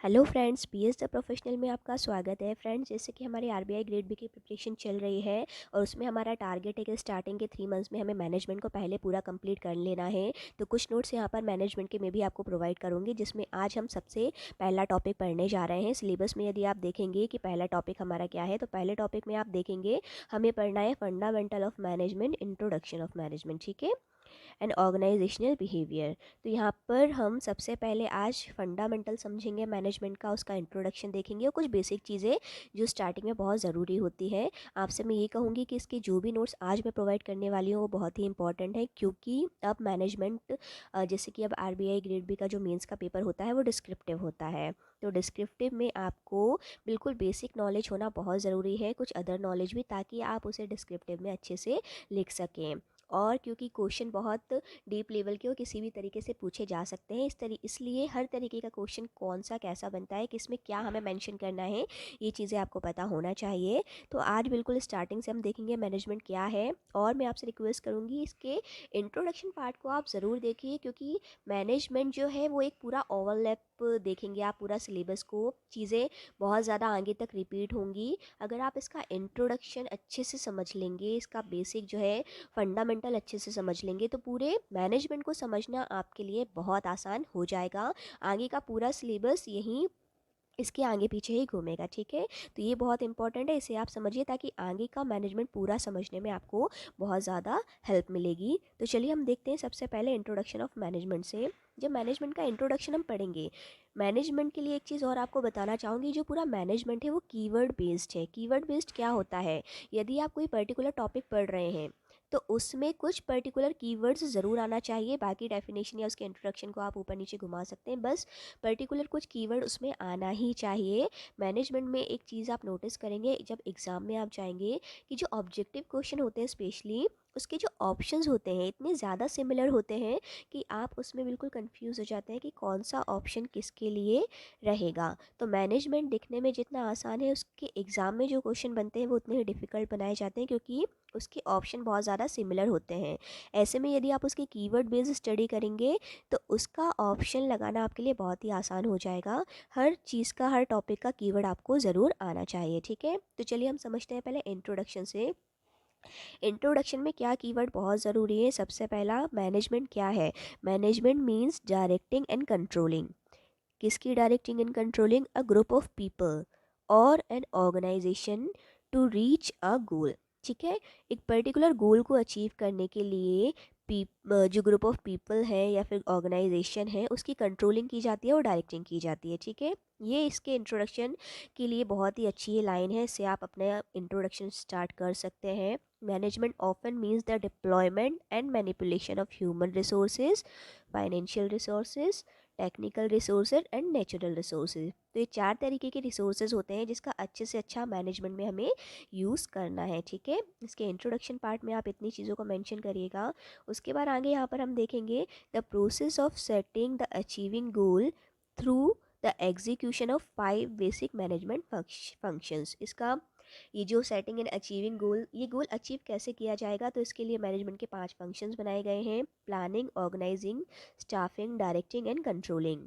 Hello friends, PS the professional में आपका स्वागत है। फ्रेंड्स, जैसे कि हमारी आरबीआई ग्रेड बी की प्रिपरेशन चल रही है और उसमें हमारा टारगेट है कि स्टार्टिंग के 3 मंथ्स में हमें मैनेजमेंट को पहले पूरा कंप्लीट कर लेना है। तो कुछ नोट्स यहाँ पर मैनेजमेंट के मैं भी आपको प्रोवाइड करूँगी, जिसमें आज हम सबसे पहला टॉपिक पढ़ने जा रहे हैं। सिलेबस में यदि आप देखेंगे कि पहला टॉपिक हमारा क्या है, तो पहले टॉपिक में आप देखेंगे हमें पढ़ना है fundamental of management, introduction of management. ठीक है, एंड ऑर्गेनाइजेशनल बिहेवियर। तो यहाँ पर हम सबसे पहले आज फंडामेंटल समझेंगे मैनेजमेंट का, उसका इंट्रोडक्शन देखेंगे और कुछ बेसिक चीज़ें जो स्टार्टिंग में बहुत ज़रूरी होती है। आपसे मैं ये कहूँगी कि इसके जो भी नोट्स आज मैं प्रोवाइड करने वाली हूँ वो बहुत ही इंपॉर्टेंट है, क्योंकि अब मैनेजमेंट जैसे कि अब आरबीआई ग्रेड बी का जो मेंस का पेपर होता है वो डिस्क्रिप्टिव होता है। तो डिस्क्रिप्टिव में आपको बिल्कुल बेसिक नॉलेज होना बहुत ज़रूरी है, कुछ अदर नॉलेज भी, ताकि आप उसे डिस्क्रिप्टिव में अच्छे से लिख सकें। और क्योंकि क्वेश्चन बहुत डीप लेवल के और किसी भी तरीके से पूछे जा सकते हैं, इसलिए हर तरीके का क्वेश्चन कौन सा कैसा बनता है, किसमें क्या हमें मेंशन करना है, ये चीज़ें आपको पता होना चाहिए। तो आज बिल्कुल स्टार्टिंग से हम देखेंगे मैनेजमेंट क्या है। और मैं आपसे रिक्वेस्ट करूँगी, इसके इंट्रोडक्शन पार्ट को आप ज़रूर देखिए, क्योंकि मैनेजमेंट जो है वो एक पूरा ओवरलैप देखेंगे आप पूरा सिलेबस को, चीज़ें बहुत ज़्यादा आगे तक रिपीट होंगी। अगर आप इसका इंट्रोडक्शन अच्छे से समझ लेंगे, इसका बेसिक जो है फंडामेंटल अच्छे से समझ लेंगे, तो पूरे मैनेजमेंट को समझना आपके लिए बहुत आसान हो जाएगा। आगे का पूरा सिलेबस यहीं इसके आगे पीछे ही घूमेगा। ठीक है, तो ये बहुत इंपॉर्टेंट है, इसे आप समझिए ताकि आगे का मैनेजमेंट पूरा समझने में आपको बहुत ज़्यादा हेल्प मिलेगी। तो चलिए हम देखते हैं सबसे पहले इंट्रोडक्शन ऑफ मैनेजमेंट से। जब मैनेजमेंट का इंट्रोडक्शन हम पढ़ेंगे, मैनेजमेंट के लिए एक चीज़ और आपको बताना चाहूँगी, जो पूरा मैनेजमेंट है वो कीवर्ड बेस्ड है। कीवर्ड बेस्ड क्या होता है, यदि आप कोई पर्टिकुलर टॉपिक पढ़ रहे हैं तो उसमें कुछ पर्टिकुलर कीवर्ड्स ज़रूर आना चाहिए। बाकी डेफिनेशन या उसके इंट्रोडक्शन को आप ऊपर नीचे घुमा सकते हैं, बस पर्टिकुलर कुछ कीवर्ड उसमें आना ही चाहिए। मैनेजमेंट में एक चीज़ आप नोटिस करेंगे जब एग्ज़ाम में आप जाएंगे, कि जो ऑब्जेक्टिव क्वेश्चन होते हैं स्पेशली, उसके जो ऑप्शंस होते हैं इतने ज़्यादा सिमिलर होते हैं कि आप उसमें बिल्कुल कंफ्यूज हो जाते हैं कि कौन सा ऑप्शन किसके लिए रहेगा। तो मैनेजमेंट दिखने में जितना आसान है, उसके एग्ज़ाम में जो क्वेश्चन बनते हैं वो उतने ही डिफ़िकल्ट बनाए जाते हैं, क्योंकि उसके ऑप्शन बहुत ज़्यादा सिमिलर होते हैं। ऐसे में यदि आप उसकी कीवर्ड बेस्ड स्टडी करेंगे तो उसका ऑप्शन लगाना आपके लिए बहुत ही आसान हो जाएगा। हर चीज़ का, हर टॉपिक का कीवर्ड आपको ज़रूर आना चाहिए। ठीक है, तो चलिए हम समझते हैं पहले इंट्रोडक्शन से। इंट्रोडक्शन में क्या कीवर्ड बहुत ज़रूरी है। सबसे पहला, मैनेजमेंट क्या है। Management means directing and controlling. किसकी directing and controlling? A group of people और an organisation to reach a goal. ठीक है, एक पर्टिकुलर गोल को अचीव करने के लिए जो ग्रुप ऑफ पीपल है या फिर ऑर्गेनाइजेशन है, उसकी कंट्रोलिंग की जाती है और डायरेक्टिंग की जाती है। ठीक है, ये इसके इंट्रोडक्शन के लिए बहुत ही अच्छी लाइन है, इससे आप अपना इंट्रोडक्शन स्टार्ट कर सकते हैं। Management often means the deployment and manipulation of human resources, financial resources, technical resources and natural resources. तो ये 4 तरीके के रिसोर्सेज होते हैं जिसका अच्छे से अच्छा मैनेजमेंट में हमें यूज़ करना है। ठीक है, इसके इंट्रोडक्शन पार्ट में आप इतनी चीज़ों को मेंशन करिएगा। उसके बाद आगे यहाँ पर हम देखेंगे the process of setting the achieving goal through the execution of 5 basic management functions. इसका ये जो सेटिंग एंड अचीविंग गोल, ये गोल अचीव कैसे किया जाएगा, तो इसके लिए मैनेजमेंट के 5 फंक्शंस बनाए गए हैं: planning, organising, staffing, directing and controlling.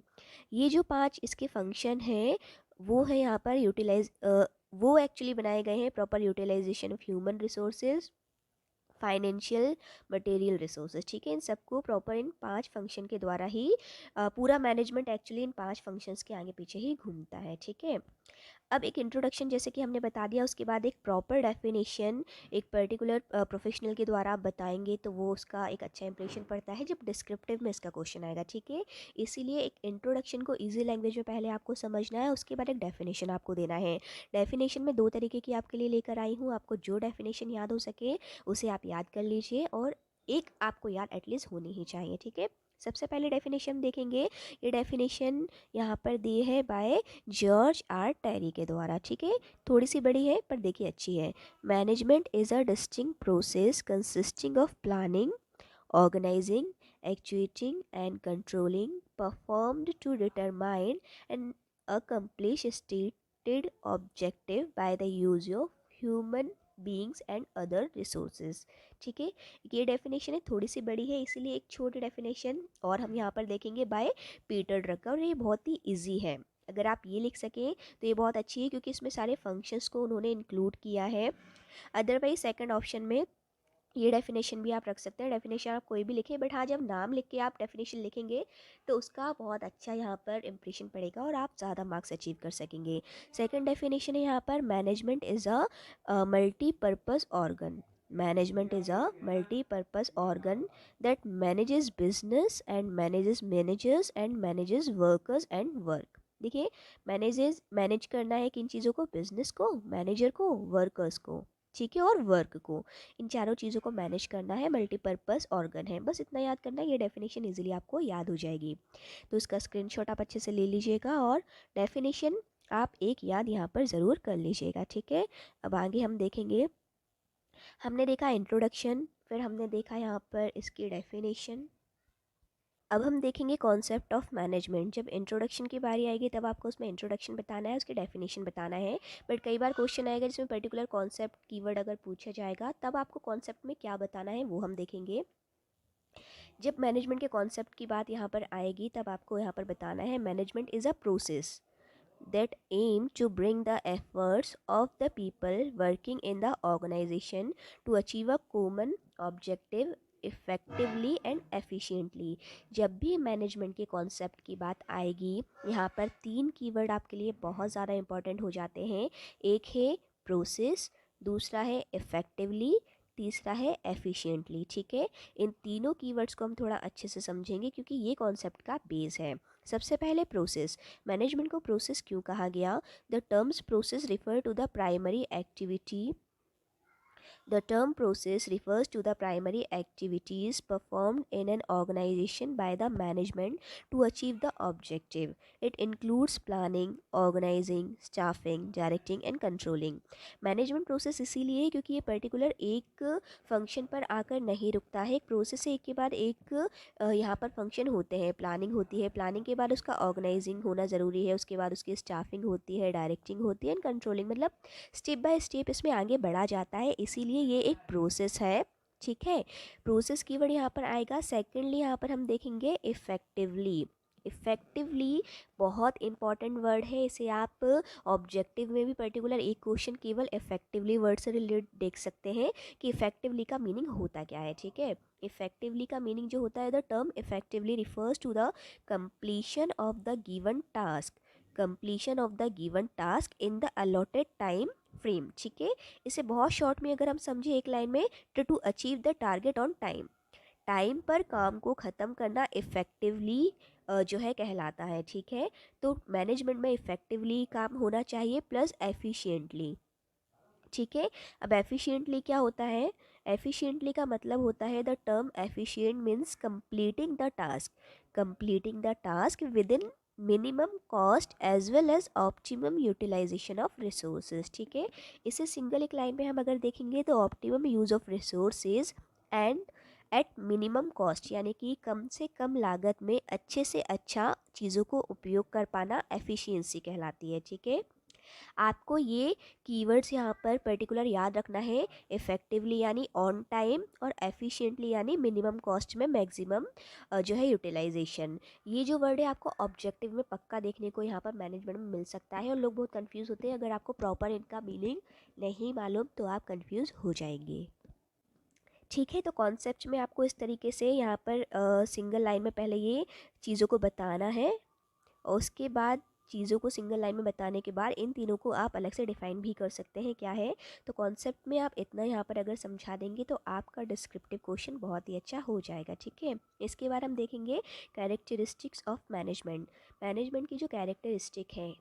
ये जो 5 इसके फंक्शन हैं वो है यहाँ पर वो एक्चुअली बनाए गए हैं proper utilisation of human resources, financial, material resources. ठीक है, इन सबको प्रॉपर इन 5 फंक्शन के द्वारा ही पूरा मैनेजमेंट एक्चुअली इन 5 फंक्शंस के आगे पीछे ही घूमता है। ठीक है, अब एक इंट्रोडक्शन जैसे कि हमने बता दिया, उसके बाद एक प्रॉपर डेफिनेशन एक पर्टिकुलर प्रोफेशनल के द्वारा आप बताएंगे तो वो उसका एक अच्छा इंप्रेशन पड़ता है जब डिस्क्रिप्टिव में इसका क्वेश्चन आएगा। ठीक है, इसीलिए एक इंट्रोडक्शन को इजी लैंग्वेज में पहले आपको समझना है, उसके बाद एक डेफिनेशन आपको देना है। डेफिनेशन में 2 तरीके की आपके लिए लेकर आई हूँ, आपको जो डेफिनेशन याद हो सके उसे आप याद कर लीजिए, और एक आपको याद एटलीस्ट होनी ही चाहिए। ठीक है, सबसे पहले डेफिनेशन देखेंगे। ये डेफिनेशन यहाँ पर दी है बाय जॉर्ज आर टेरी के द्वारा। ठीक है, थोड़ी सी बड़ी है पर देखिए अच्छी है। Management is a distinct process consisting of planning, organising, actuating and controlling, performed to determine and accomplish stated objective by the use of human beings and other resources। ठीक है, ये डेफिनेशन है, थोड़ी सी बड़ी है इसीलिए एक छोटी डेफिनेशन और हम यहाँ पर देखेंगे बाय पीटर ड्रकर, और ये बहुत ही इजी है। अगर आप ये लिख सकें तो ये बहुत अच्छी है, क्योंकि इसमें सारे फंक्शंस को उन्होंने इंक्लूड किया है। अदरवाइज सेकंड ऑप्शन में ये डेफिनेशन भी आप रख सकते हैं, डेफिनेशन आप कोई भी लिखें, बट हाँ जब नाम लिख के आप डेफिनेशन लिखेंगे तो उसका बहुत अच्छा यहाँ पर इम्प्रेशन पड़ेगा और आप ज़्यादा मार्क्स अचीव कर सकेंगे। सेकंड डेफिनेशन है यहाँ पर, management is a multipurpose organ. Management is a multipurpose organ that manages business and manages managers and manages workers and work. देखिए, मैनेज करना है किन चीज़ों को, बिजनेस को, मैनेजर को, वर्कर्स को, ठीक है, और वर्क को। इन चारों चीज़ों को मैनेज करना है, मल्टीपर्पज़ ऑर्गन है, बस इतना याद करना है, ये डेफिनेशन इजीली आपको याद हो जाएगी। तो इसका स्क्रीनशॉट आप अच्छे से ले लीजिएगा और डेफिनेशन आप एक याद यहाँ पर ज़रूर कर लीजिएगा, ठीक है। अब आगे हम देखेंगे, हमने देखा इंट्रोडक्शन, फिर हमने देखा यहाँ पर इसकी डेफिनेशन। अब हम देखेंगे कॉन्सेप्ट ऑफ मैनेजमेंट। जब इंट्रोडक्शन की बारी आएगी तब आपको उसमें इंट्रोडक्शन बताना है, उसकी डेफिनेशन बताना है। बट कई बार क्वेश्चन आएगा जिसमें पर्टिकुलर कॉन्सेप्ट कीवर्ड अगर पूछा जाएगा तब आपको कॉन्सेप्ट में क्या बताना है वो हम देखेंगे। जब मैनेजमेंट के कॉन्सेप्ट की बात यहाँ पर आएगी तब आपको यहाँ पर बताना है, management is a process that aim to bring the efforts of the people working in the organization to achieve a common objective effectively and efficiently। जब भी मैनेजमेंट के कॉन्सेप्ट की बात आएगी यहाँ पर तीन कीवर्ड आपके लिए बहुत ज़्यादा इंपॉर्टेंट हो जाते हैं। एक है प्रोसेस, दूसरा है इफ़ेक्टिवली, तीसरा है एफिशिएंटली, ठीक है। इन तीनों कीवर्ड्स को हम थोड़ा अच्छे से समझेंगे क्योंकि ये कॉन्सेप्ट का बेस है। सबसे पहले प्रोसेस। मैनेजमेंट को प्रोसेस क्यों कहा गया? The terms process refer to the primary activity The term process refers to the primary activities performed in an organization by the management to achieve the objective. It includes planning, organizing, staffing, directing and controlling. Management process इसीलिए है क्योंकि ये particular एक function पर आकर नहीं रुकता है। एक प्रोसेस से एक के बाद एक यहाँ पर फंक्शन होते हैं। प्लानिंग होती है, प्लानिंग के बाद उसका ऑर्गेनाइजिंग होना ज़रूरी है, उसके बाद उसकी स्टाफिंग होती है, डायरेक्टिंग होती है एंड कंट्रोलिंग, मतलब स्टेप बाय स्टेप इसमें आगे बढ़ा जाता है, इसीलिए ये एक प्रोसेस है, ठीक है। प्रोसेस कीवर्ड यहाँ पर आएगा। सेकेंडली यहाँ पर हम देखेंगे इफ़ेक्टिवली। इफ़ेक्टिवली बहुत इंपॉर्टेंट वर्ड है, इसे आप ऑब्जेक्टिव में भी पर्टिकुलर एक क्वेश्चन केवल इफ़ेक्टिवली वर्ड से रिलेटेड देख सकते हैं कि इफ़ेक्टिवली का मीनिंग होता क्या है, ठीक है। इफ़ेक्टिवली का मीनिंग जो होता है, the term effectively refers to the completion of the given task, completion of the given task in the allotted time frame, ठीक है। इसे बहुत शॉर्ट में अगर हम समझे एक लाइन में, to achieve the target on time, time पर काम को ख़त्म करना इफ़ेक्टिवली जो है कहलाता है, ठीक है। तो मैनेजमेंट में इफ़ेक्टिवली काम होना चाहिए प्लस एफिशिएंटली, ठीक है। अब एफिशिएंटली क्या होता है? एफिशिएंटली का मतलब होता है, the term efficient means completing the task, completing the task within minimum cost as well as optimum utilisation of resources, ठीक है। इसे सिंगल एक लाइन में हम अगर देखेंगे तो optimum use of resources and at minimum cost, यानी कि कम से कम लागत में अच्छे से अच्छा चीज़ों को उपयोग कर पाना एफिशिएंसी कहलाती है, ठीक है। आपको ये कीवर्ड्स यहाँ पर पर्टिकुलर याद रखना है, इफ़ेक्टिवली यानी ऑन टाइम और एफिशिएंटली यानी मिनिमम कॉस्ट में मैक्सिमम जो है यूटिलाइजेशन। ये जो वर्ड है आपको ऑब्जेक्टिव में पक्का देखने को यहाँ पर मैनेजमेंट में मिल सकता है और लोग बहुत कंफ्यूज होते हैं। अगर आपको प्रॉपर इनका मीनिंग नहीं मालूम तो आप कंफ्यूज हो जाएंगे, ठीक है। तो कॉन्सेप्ट में आपको इस तरीके से यहाँ पर सिंगल लाइन में पहले ये चीज़ों को बताना है और उसके बाद चीज़ों को सिंगल लाइन में बताने के बाद इन तीनों को आप अलग से डिफाइन भी कर सकते हैं क्या है। तो कॉन्सेप्ट में आप इतना यहाँ पर अगर समझा देंगे तो आपका डिस्क्रिप्टिव क्वेश्चन बहुत ही अच्छा हो जाएगा, ठीक है। इसके बाद हम देखेंगे कैरेक्टरिस्टिक्स ऑफ मैनेजमेंट। मैनेजमेंट की जो कैरेक्टरिस्टिक है